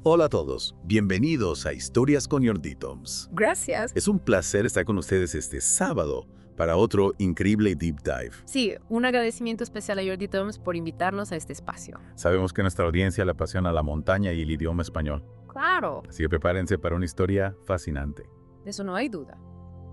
Hola a todos, bienvenidos a Historias con Yorditoms. Gracias. Es un placer estar con ustedes este sábado para otro increíble deep dive. Sí, un agradecimiento especial a Jordi Toms por invitarnos a este espacio. Sabemos que a nuestra audiencia le apasiona la montaña y el idioma español, Claro, así que prepárense para una historia fascinante. de eso no hay duda.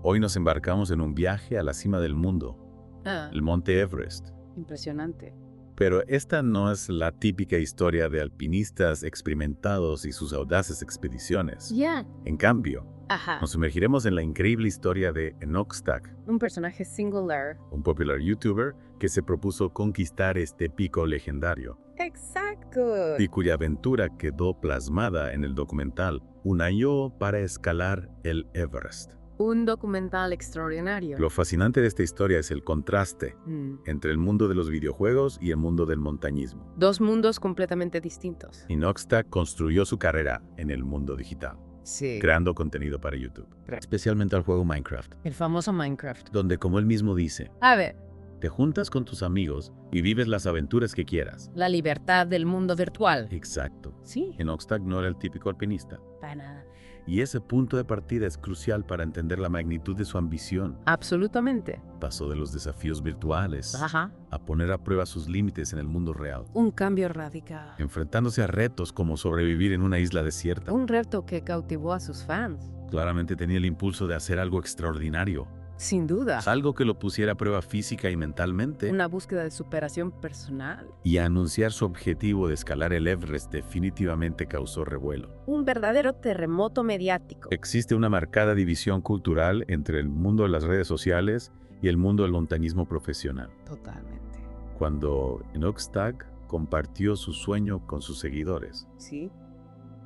Hoy nos embarcamos en un viaje a la cima del mundo, Ah, el Monte Everest. impresionante. Pero esta no es la típica historia de alpinistas experimentados y sus audaces expediciones. Ya. En cambio, Ajá. nos sumergiremos en la increíble historia de Enochstag, Un personaje singular. un popular youtuber que se propuso conquistar este pico legendario Exacto. y cuya aventura quedó plasmada en el documental Un año para escalar el Everest. Un documental extraordinario. Lo fascinante de esta historia es el contraste Mm. entre el mundo de los videojuegos y el mundo del montañismo. Dos mundos completamente distintos. Enochstag construyó su carrera en el mundo digital, Sí. creando contenido para YouTube, especialmente al juego Minecraft, El famoso Minecraft. donde, como él mismo dice, A ver, te juntas con tus amigos y vives las aventuras que quieras. la libertad del mundo virtual. Exacto. Sí. Enochstag no era el típico alpinista. Para nada. Y ese punto de partida es crucial para entender la magnitud de su ambición. Absolutamente. Pasó de los desafíos virtuales Ajá. a poner a prueba sus límites en el mundo real, Un cambio radical. enfrentándose a retos como sobrevivir en una isla desierta. Un reto que cautivó a sus fans. Claramente tenía el impulso de hacer algo extraordinario, Sin duda. algo que lo pusiera a prueba física y mentalmente, Una búsqueda de superación personal. y anunciar su objetivo de escalar el Everest definitivamente causó revuelo. Un verdadero terremoto mediático. Existe una marcada división cultural entre el mundo de las redes sociales y el mundo del montañismo profesional. Totalmente. Cuando Enochstag compartió su sueño con sus seguidores, ¿Sí?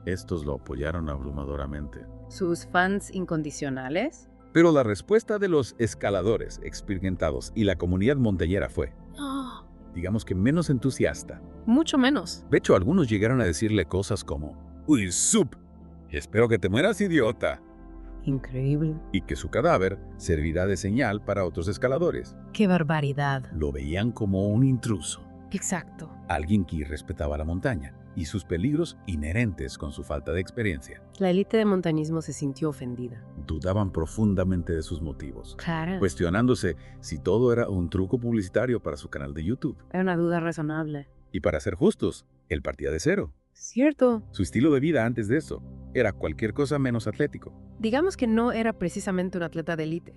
estos lo apoyaron abrumadoramente. Sus fans incondicionales. Pero la respuesta de los escaladores experimentados y la comunidad montañera fue, No. digamos que menos entusiasta. Mucho menos. De hecho, algunos llegaron a decirle cosas como, ¡Uy, sup! Espero que te mueras, idiota. Increíble. Y que su cadáver servirá de señal para otros escaladores. Qué barbaridad. Lo veían como un intruso, Exacto. alguien que irrespetaba la montaña y sus peligros inherentes con su falta de experiencia. La élite de montañismo se sintió ofendida. Dudaban profundamente de sus motivos, Claro. cuestionándose si todo era un truco publicitario para su canal de YouTube. Era una duda razonable. Y para ser justos, él partía de cero. Cierto. Su estilo de vida antes de eso era cualquier cosa menos atlético. Digamos que no era precisamente un atleta de élite.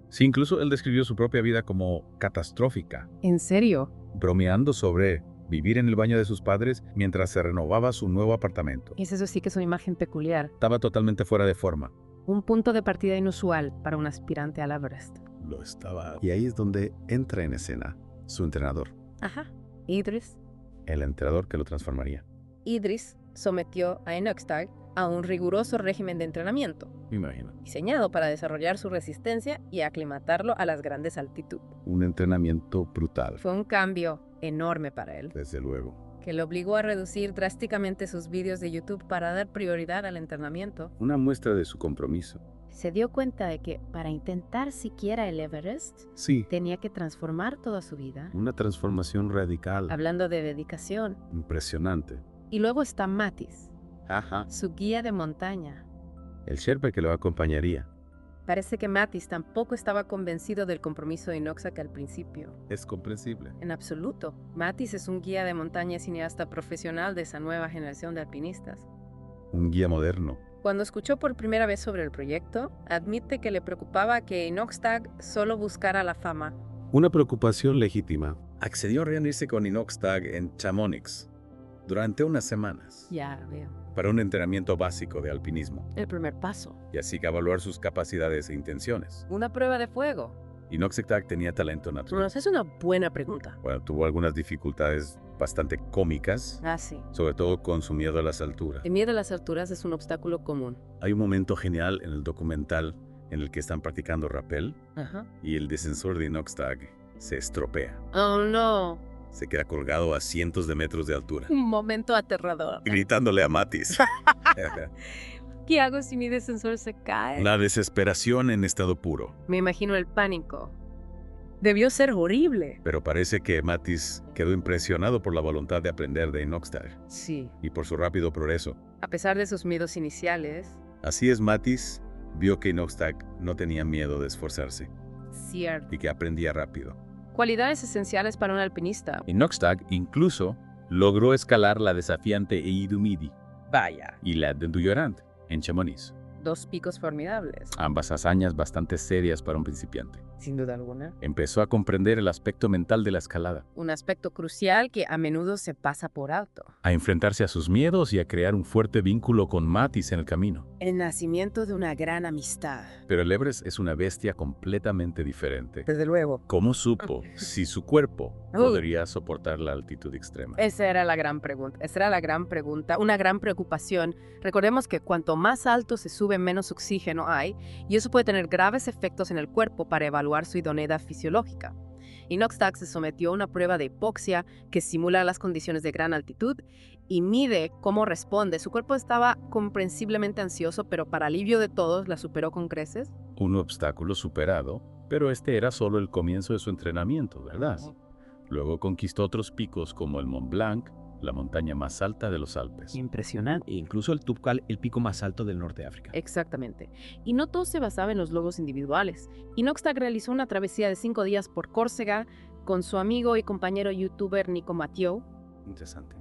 Sí, incluso él describió su propia vida como catastrófica, ¿En serio? bromeando sobre vivir en el baño de sus padres mientras se renovaba su nuevo apartamento. Y eso sí que es una imagen peculiar. Estaba totalmente fuera de forma. Un punto de partida inusual para un aspirante al Everest. Lo estaba. Y ahí es donde entra en escena su entrenador, Ajá. Idris. el entrenador que lo transformaría. Idris sometió a Enochstag a un riguroso régimen de entrenamiento, Me imagino. diseñado para desarrollar su resistencia y aclimatarlo a las grandes altitudes. Un entrenamiento brutal, Fue un cambio enorme para él, desde luego. que le obligó a reducir drásticamente sus vídeos de YouTube para dar prioridad al entrenamiento. Una muestra de su compromiso. Se dio cuenta de que para intentar siquiera el Everest, Sí, tenía que transformar toda su vida, una transformación radical, hablando de dedicación. impresionante. Y luego está Mattis, Ajá. su guía de montaña. El Sherpa que lo acompañaría. Parece que Mattis tampoco estaba convencido del compromiso de Enochstag al principio. Es comprensible. En absoluto. Mattis es un guía de montaña y cineasta profesional de esa nueva generación de alpinistas. Un guía moderno. Cuando escuchó por primera vez sobre el proyecto, admite que le preocupaba que Enochstag solo buscara la fama. Una preocupación legítima. Accedió a reunirse con Enochstag en Chamonix durante unas semanas Ya veo. para un entrenamiento básico de alpinismo El primer paso. y así que evaluar sus capacidades e intenciones. Una prueba de fuego. Enochstag tenía talento natural. Es una buena pregunta. Bueno, tuvo algunas dificultades bastante cómicas, Ah, sí. sobre todo con su miedo a las alturas. El miedo a las alturas es un obstáculo común. Hay un momento genial en el documental en el que están practicando rappel Ajá. y el descensor de Enochstag se estropea. Oh, no. Se queda colgado a cientos de metros de altura, Un momento aterrador. gritándole a Mattis. ¿Qué hago si mi descensor se cae? La desesperación en estado puro. Me imagino el pánico. Debió ser horrible. Pero parece que Mattis quedó impresionado por la voluntad de aprender de Enochstag Sí. y por su rápido progreso. A pesar de sus miedos iniciales, Así es, Mattis vio que Inoxtag no tenía miedo de esforzarse cierto. y que aprendía rápido. Cualidades esenciales para un alpinista. Inoxtag incluso logró escalar la desafiante Eidumidi Vaya. y la Denduyarant en Chamonix. 2 picos formidables. Ambas hazañas bastante serias para un principiante. Sin duda alguna. Empezó a comprender el aspecto mental de la escalada, Un aspecto crucial que a menudo se pasa por alto. a enfrentarse a sus miedos y a crear un fuerte vínculo con Mattis en el camino. El nacimiento de una gran amistad. Pero el Everest es una bestia completamente diferente. Desde luego. ¿Cómo supo si su cuerpo podría soportar la altitud extrema? Esa era la gran pregunta. Esa era la gran pregunta, una gran preocupación. Recordemos que cuanto más alto se sube, menos oxígeno hay, y eso puede tener graves efectos en el cuerpo para evaluar su idoneidad fisiológica. Inoxtag se sometió a una prueba de hipoxia que simula las condiciones de gran altitud y mide cómo responde. Su cuerpo estaba comprensiblemente ansioso, pero para alivio de todos la superó con creces. Un obstáculo superado, pero este era solo el comienzo de su entrenamiento, ¿verdad? Luego conquistó otros picos como el Mont Blanc, la montaña más alta de los Alpes. Impresionante. E incluso el Toubkal, el pico más alto del norte de África. Exactamente. Y no todo se basaba en los logros individuales. Inoxtag realizó una travesía de 5 días por Córcega con su amigo y compañero youtuber Nico Mathieu. Interesante.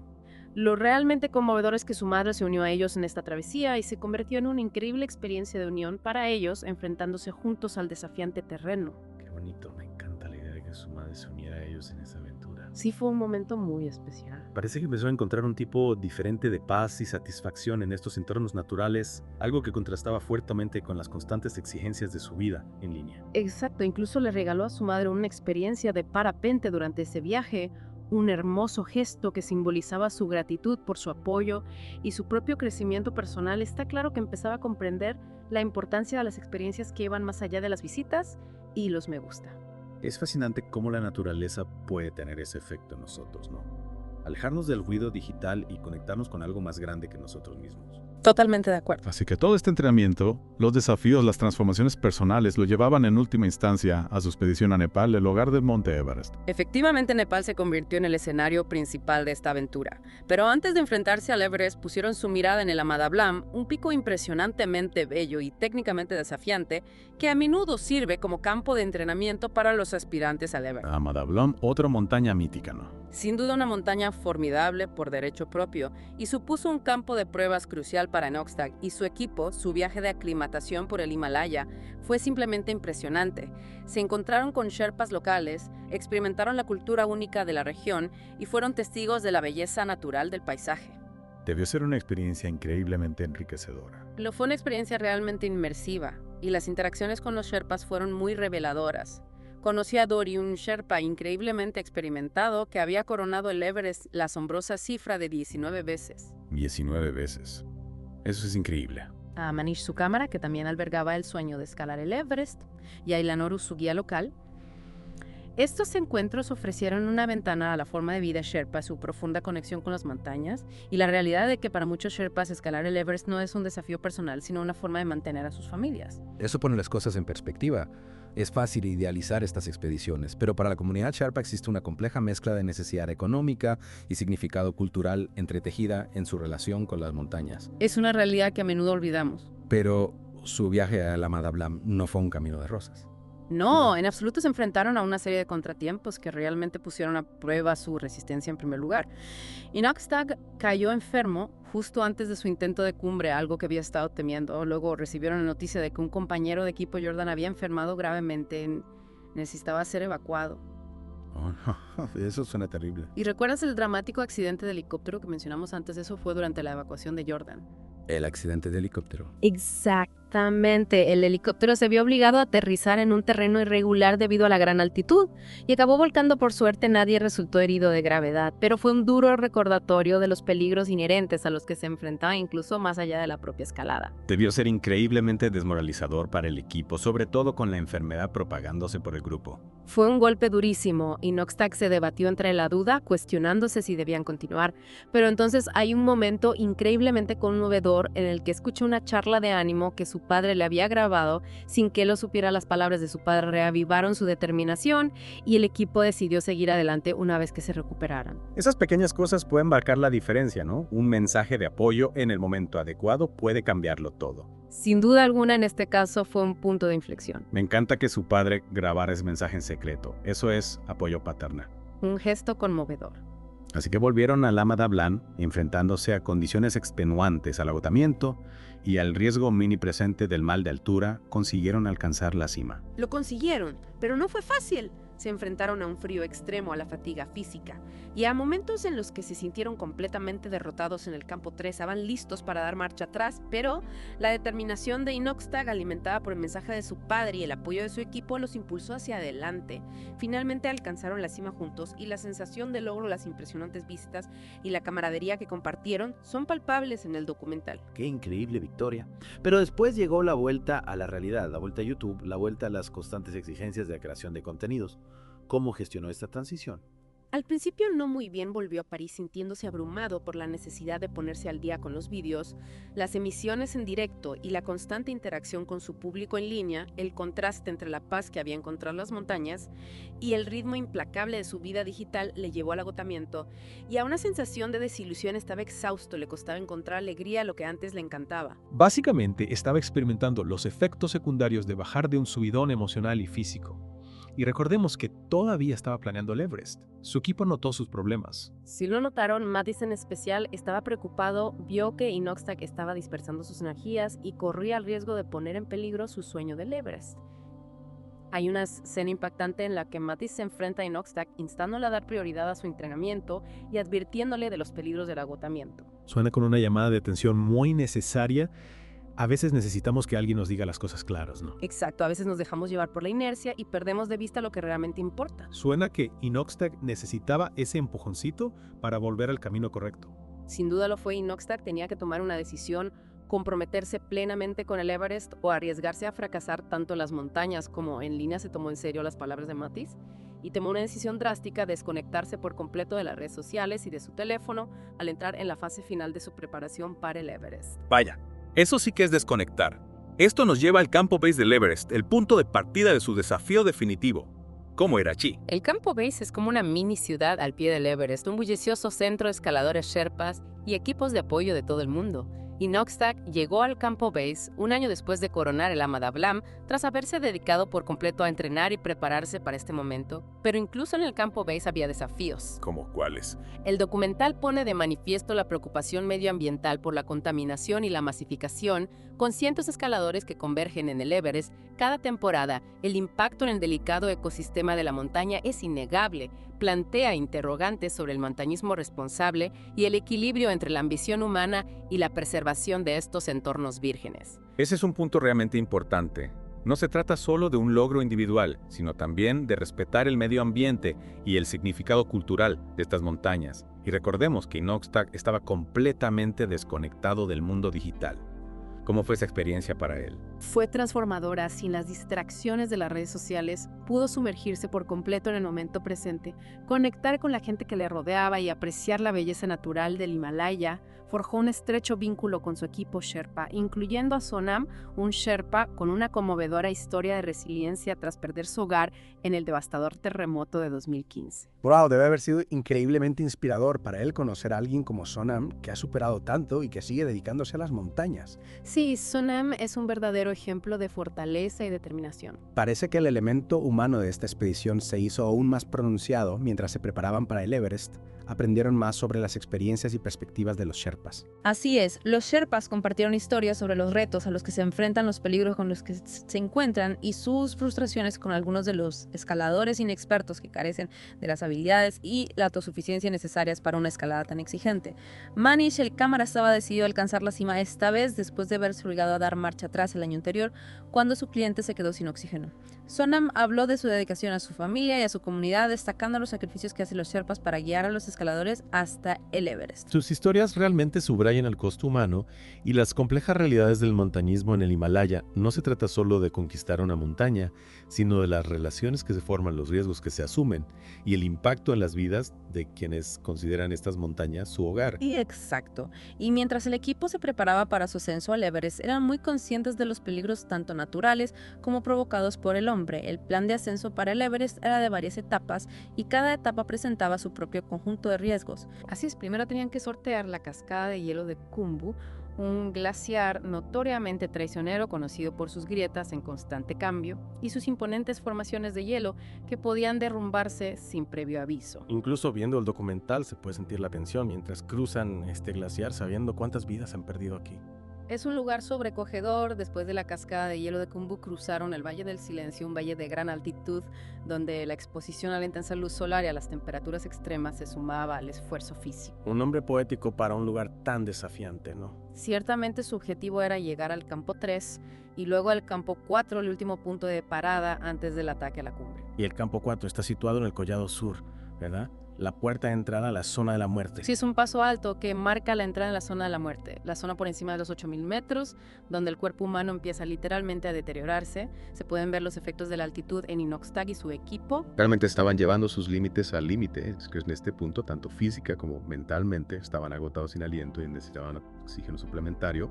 Lo realmente conmovedor es que su madre se unió a ellos en esta travesía y se convirtió en una increíble experiencia de unión para ellos, enfrentándose juntos al desafiante terreno. Qué bonito. Me encanta la idea de que su madre se uniera a ellos en esa aventura. Sí, fue un momento muy especial. Parece que empezó a encontrar un tipo diferente de paz y satisfacción en estos entornos naturales, algo que contrastaba fuertemente con las constantes exigencias de su vida en línea. Exacto, incluso le regaló a su madre una experiencia de parapente durante ese viaje, un hermoso gesto que simbolizaba su gratitud por su apoyo y su propio crecimiento personal. Está claro que empezaba a comprender la importancia de las experiencias que iban más allá de las visitas y los me gusta. Es fascinante cómo la naturaleza puede tener ese efecto en nosotros, ¿no? Alejarnos del ruido digital y conectarnos con algo más grande que nosotros mismos. Totalmente de acuerdo. Así que todo este entrenamiento, los desafíos, las transformaciones personales lo llevaban en última instancia a su expedición a Nepal, el hogar del Monte Everest. Efectivamente, Nepal se convirtió en el escenario principal de esta aventura. Pero antes de enfrentarse al Everest, pusieron su mirada en el Amadablam, un pico impresionantemente bello y técnicamente desafiante, que a menudo sirve como campo de entrenamiento para los aspirantes al Everest. Amadablam, otra montaña mítica, ¿no? Sin duda una montaña formidable por derecho propio, y supuso un campo de pruebas crucial para Inoxtag y su equipo. Su viaje de aclimatación por el Himalaya fue simplemente impresionante. Se encontraron con sherpas locales, experimentaron la cultura única de la región y fueron testigos de la belleza natural del paisaje. Debió ser una experiencia increíblemente enriquecedora. Lo fue una experiencia realmente inmersiva, y las interacciones con los sherpas fueron muy reveladoras. Conocí a Dori, un sherpa increíblemente experimentado que había coronado el Everest la asombrosa cifra de 19 veces. 19 veces. Eso es increíble. A Manish, su cámara, que también albergaba el sueño de escalar el Everest, y a Ilanoru, su guía local. Estos encuentros ofrecieron una ventana a la forma de vida sherpa, su profunda conexión con las montañas, y la realidad de que para muchos sherpas escalar el Everest no es un desafío personal, sino una forma de mantener a sus familias. Eso pone las cosas en perspectiva. Es fácil idealizar estas expediciones, pero para la comunidad Sherpa existe una compleja mezcla de necesidad económica y significado cultural entretejida en su relación con las montañas. Es una realidad que a menudo olvidamos. Pero su viaje a la Amadablam no fue un camino de rosas. No, en absoluto se enfrentaron a una serie de contratiempos que realmente pusieron a prueba su resistencia en primer lugar. Inoxtag cayó enfermo justo antes de su intento de cumbre, algo que había estado temiendo. Luego recibieron la noticia de que un compañero de equipo, Jordan, había enfermado gravemente, necesitaba ser evacuado. Oh, no. Eso suena terrible. ¿Y recuerdas el dramático accidente de helicóptero que mencionamos antes? Eso fue durante la evacuación de Jordan. El accidente de helicóptero. Exactamente. El helicóptero se vio obligado a aterrizar en un terreno irregular debido a la gran altitud y acabó volcando. Por suerte, nadie resultó herido de gravedad, pero fue un duro recordatorio de los peligros inherentes a los que se enfrentaba, incluso más allá de la propia escalada. Debió ser increíblemente desmoralizador para el equipo, sobre todo con la enfermedad propagándose por el grupo. Fue un golpe durísimo y Inoxtag se debatió entre la duda, cuestionándose si debían continuar. Pero entonces hay un momento increíblemente conmovedor en el que escucha una charla de ánimo que su padre le había grabado sin que él lo supiera. Las palabras de su padre reavivaron su determinación y el equipo decidió seguir adelante una vez que se recuperaran. Esas pequeñas cosas pueden marcar la diferencia, ¿no? Un mensaje de apoyo en el momento adecuado puede cambiarlo todo. Sin duda alguna, en este caso fue un punto de inflexión. Me encanta que su padre grabara ese mensaje en secreto. Eso es apoyo paternal. Un gesto conmovedor. Así que volvieron al Lama Dablam, enfrentándose a condiciones extenuantes, al agotamiento y al riesgo omnipresente del mal de altura, consiguieron alcanzar la cima. Lo consiguieron, pero no fue fácil. Se enfrentaron a un frío extremo, a la fatiga física y a momentos en los que se sintieron completamente derrotados en el campo 3. Estaban listos para dar marcha atrás, pero la determinación de Inoxtag, alimentada por el mensaje de su padre y el apoyo de su equipo, los impulsó hacia adelante. Finalmente alcanzaron la cima juntos y la sensación de logro, las impresionantes vistas y la camaradería que compartieron son palpables en el documental. Qué increíble victoria. Pero después llegó la vuelta a la realidad, la vuelta a YouTube, la vuelta a las constantes exigencias de la creación de contenidos. ¿Cómo gestionó esta transición? Al principio no muy bien. Volvió a París sintiéndose abrumado por la necesidad de ponerse al día con los vídeos, las emisiones en directo y la constante interacción con su público en línea, el contraste entre la paz que había encontrado en las montañas y el ritmo implacable de su vida digital le llevó al agotamiento y a una sensación de desilusión. Estaba exhausto, le costaba encontrar alegría a lo que antes le encantaba. Básicamente estaba experimentando los efectos secundarios de bajar de un subidón emocional y físico. Y recordemos que todavía estaba planeando el Everest. Su equipo notó sus problemas. Si lo notaron, Mattis en especial estaba preocupado, vio que Inoxtag estaba dispersando sus energías y corría el riesgo de poner en peligro su sueño del Everest. Hay una escena impactante en la que Mattis se enfrenta a Inoxtag, instándole a dar prioridad a su entrenamiento y advirtiéndole de los peligros del agotamiento. Suena con una llamada de atención muy necesaria. A veces necesitamos que alguien nos diga las cosas claras, ¿no? Exacto, a veces nos dejamos llevar por la inercia y perdemos de vista lo que realmente importa. Suena que Inoxtag necesitaba ese empujoncito para volver al camino correcto. Sin duda lo fue. Inoxtag tenía que tomar una decisión, comprometerse plenamente con el Everest o arriesgarse a fracasar tanto en las montañas como en línea. Se tomó en serio las palabras de Mattis y tomó una decisión drástica: desconectarse por completo de las redes sociales y de su teléfono al entrar en la fase final de su preparación para el Everest. Vaya, eso sí que es desconectar. Esto nos lleva al campo base del Everest, el punto de partida de su desafío definitivo. ¿Cómo era Chi? El campo base es como una mini ciudad al pie del Everest, un bullicioso centro de escaladores sherpas y equipos de apoyo de todo el mundo. Inoxtag llegó al campo base un año después de coronar el Lama Dablam, tras haberse dedicado por completo a entrenar y prepararse para este momento. Pero incluso en el campo base había desafíos. ¿Cómo cuáles? El documental pone de manifiesto la preocupación medioambiental por la contaminación y la masificación, con cientos de escaladores que convergen en el Everest cada temporada. El impacto en el delicado ecosistema de la montaña es innegable. Plantea interrogantes sobre el montañismo responsable y el equilibrio entre la ambición humana y la preservación de estos entornos vírgenes. Ese es un punto realmente importante. No se trata solo de un logro individual, sino también de respetar el medio ambiente y el significado cultural de estas montañas. Y recordemos que Inoxtag estaba completamente desconectado del mundo digital. ¿Cómo fue esa experiencia para él? Fue transformadora. Sin las distracciones de las redes sociales, pudo sumergirse por completo en el momento presente, conectar con la gente que le rodeaba y apreciar la belleza natural del Himalaya. Forjó un estrecho vínculo con su equipo Sherpa, incluyendo a Sonam, un Sherpa con una conmovedora historia de resiliencia tras perder su hogar en el devastador terremoto de 2015. Wow, debe haber sido increíblemente inspirador para él conocer a alguien como Sonam, que ha superado tanto y que sigue dedicándose a las montañas. Sí, Sonam es un verdadero ejemplo de fortaleza y determinación. Parece que el elemento humano de esta expedición se hizo aún más pronunciado mientras se preparaban para el Everest. Aprendieron más sobre las experiencias y perspectivas de los Sherpas. Así es, los Sherpas compartieron historias sobre los retos a los que se enfrentan, los peligros con los que se encuentran y sus frustraciones con algunos de los escaladores inexpertos que carecen de las habilidades y la autosuficiencia necesarias para una escalada tan exigente. Manish, el cámara, estaba decidido a alcanzar la cima esta vez después de haberse obligado a dar marcha atrás el año anterior cuando su cliente se quedó sin oxígeno. Sonam habló de su dedicación a su familia y a su comunidad, destacando los sacrificios que hacen los Sherpas para guiar a los escaladores hasta el Everest. Sus historias realmente subrayan el costo humano y las complejas realidades del montañismo en el Himalaya. No se trata solo de conquistar una montaña, sino de las relaciones que se forman, los riesgos que se asumen y el impacto en las vidas de quienes consideran estas montañas su hogar. Y exacto. Y mientras el equipo se preparaba para su ascenso al Everest, eran muy conscientes de los peligros tanto naturales como provocados por el hombre. El plan de ascenso para el Everest era de varias etapas y cada etapa presentaba su propio conjunto de riesgos. Así es, primero tenían que sortear la cascada de hielo de Khumbu, un glaciar notoriamente traicionero conocido por sus grietas en constante cambio y sus imponentes formaciones de hielo que podían derrumbarse sin previo aviso. Incluso viendo el documental se puede sentir la tensión mientras cruzan este glaciar sabiendo cuántas vidas han perdido aquí. Es un lugar sobrecogedor. Después de la cascada de hielo de Khumbu cruzaron el Valle del Silencio, un valle de gran altitud donde la exposición a la intensa luz solar y a las temperaturas extremas se sumaba al esfuerzo físico. Un nombre poético para un lugar tan desafiante, ¿no? Ciertamente su objetivo era llegar al campo 3 y luego al campo 4, el último punto de parada antes del ataque a la cumbre. Y el campo 4 está situado en el Collado Sur, ¿verdad? La puerta de entrada a la zona de la muerte. Sí, es un paso alto que marca la entrada en la zona de la muerte, la zona por encima de los 8.000 metros, donde el cuerpo humano empieza literalmente a deteriorarse. Se pueden ver los efectos de la altitud en Inox Tag y su equipo. Realmente estaban llevando sus límites al límite. Es que en este punto, tanto física como mentalmente, estaban agotados sin aliento y necesitaban oxígeno suplementario.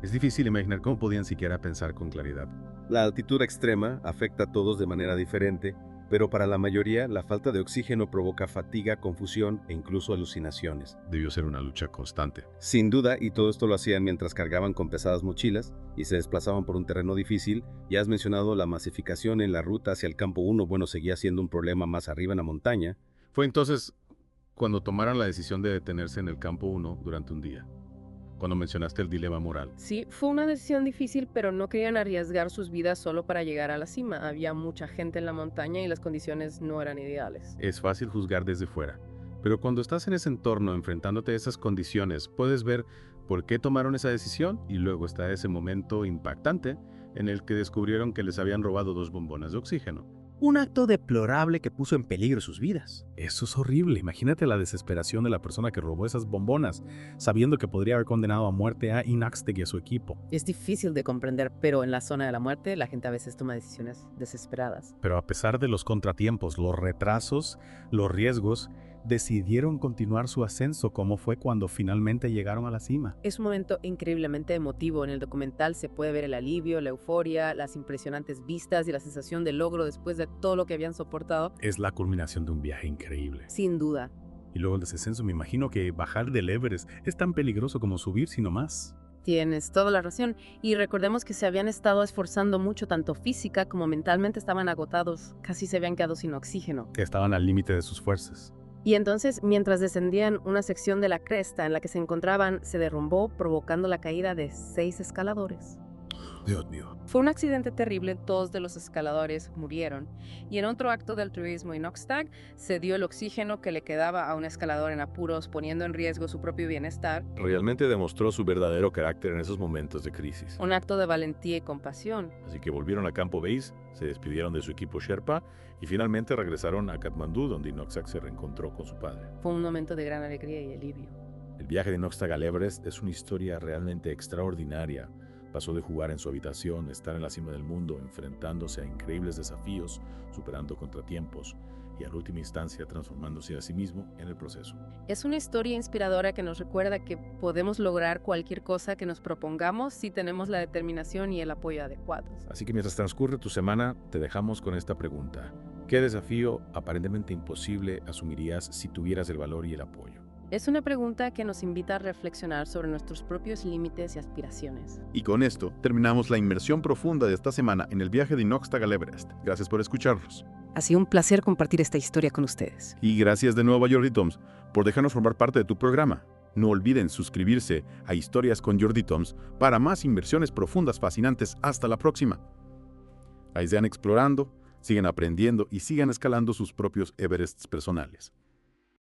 Es difícil imaginar cómo podían siquiera pensar con claridad. La altitud extrema afecta a todos de manera diferente, pero para la mayoría la falta de oxígeno provoca fatiga, confusión e incluso alucinaciones. Debió ser una lucha constante. Sin duda, y todo esto lo hacían mientras cargaban con pesadas mochilas y se desplazaban por un terreno difícil. Ya has mencionado la masificación en la ruta hacia el campo 1, bueno, seguía siendo un problema más arriba en la montaña. Fue entonces cuando tomaron la decisión de detenerse en el campo 1 durante un día. Cuando mencionaste el dilema moral. Sí, fue una decisión difícil, pero no querían arriesgar sus vidas solo para llegar a la cima. Había mucha gente en la montaña y las condiciones no eran ideales. Es fácil juzgar desde fuera, pero cuando estás en ese entorno enfrentándote a esas condiciones, puedes ver por qué tomaron esa decisión y luego está ese momento impactante en el que descubrieron que les habían robado 2 bombonas de oxígeno. Un acto deplorable que puso en peligro sus vidas. Eso es horrible. Imagínate la desesperación de la persona que robó esas bombonas, sabiendo que podría haber condenado a muerte a Inox Tag y a su equipo. Es difícil de comprender, pero en la zona de la muerte la gente a veces toma decisiones desesperadas. Pero a pesar de los contratiempos, los retrasos, los riesgos, decidieron continuar su ascenso, como fue cuando finalmente llegaron a la cima. Es un momento increíblemente emotivo. En el documental se puede ver el alivio, la euforia, las impresionantes vistas y la sensación de logro después de todo lo que habían soportado. Es la culminación de un viaje increíble. Sin duda. Y luego el descenso, me imagino que bajar del Everest es tan peligroso como subir, sino más. Tienes toda la razón. Y recordemos que se habían estado esforzando mucho, tanto física como mentalmente estaban agotados. Casi se habían quedado sin oxígeno. Estaban al límite de sus fuerzas. Y entonces, mientras descendían, una sección de la cresta en la que se encontraban se derrumbó, provocando la caída de 6 escaladores. Dios mío. Fue un accidente terrible, 2 de los escaladores murieron. Y en otro acto de altruismo Inox Tag, se dio el oxígeno que le quedaba a un escalador en apuros, poniendo en riesgo su propio bienestar. Realmente demostró su verdadero carácter en esos momentos de crisis. Un acto de valentía y compasión. Así que volvieron a Campo Base, se despidieron de su equipo Sherpa y finalmente regresaron a Katmandú, donde Inox Tag se reencontró con su padre. Fue un momento de gran alegría y alivio. El viaje de Inox Tag al Everest es una historia realmente extraordinaria. Pasó de jugar en su habitación, estar en la cima del mundo, enfrentándose a increíbles desafíos, superando contratiempos y a la última instancia transformándose a sí mismo en el proceso. Es una historia inspiradora que nos recuerda que podemos lograr cualquier cosa que nos propongamos si tenemos la determinación y el apoyo adecuados. Así que mientras transcurre tu semana, te dejamos con esta pregunta. ¿Qué desafío aparentemente imposible asumirías si tuvieras el valor y el apoyo? Es una pregunta que nos invita a reflexionar sobre nuestros propios límites y aspiraciones. Y con esto terminamos la inmersión profunda de esta semana en el viaje de Inox Tag al Everest. Gracias por escucharnos. Ha sido un placer compartir esta historia con ustedes. Y gracias de nuevo a Jordi Toms por dejarnos formar parte de tu programa. No olviden suscribirse a Historias con Jordi Toms para más inmersiones profundas fascinantes. Hasta la próxima. Ahí sean explorando, sigan aprendiendo y sigan escalando sus propios Everests personales.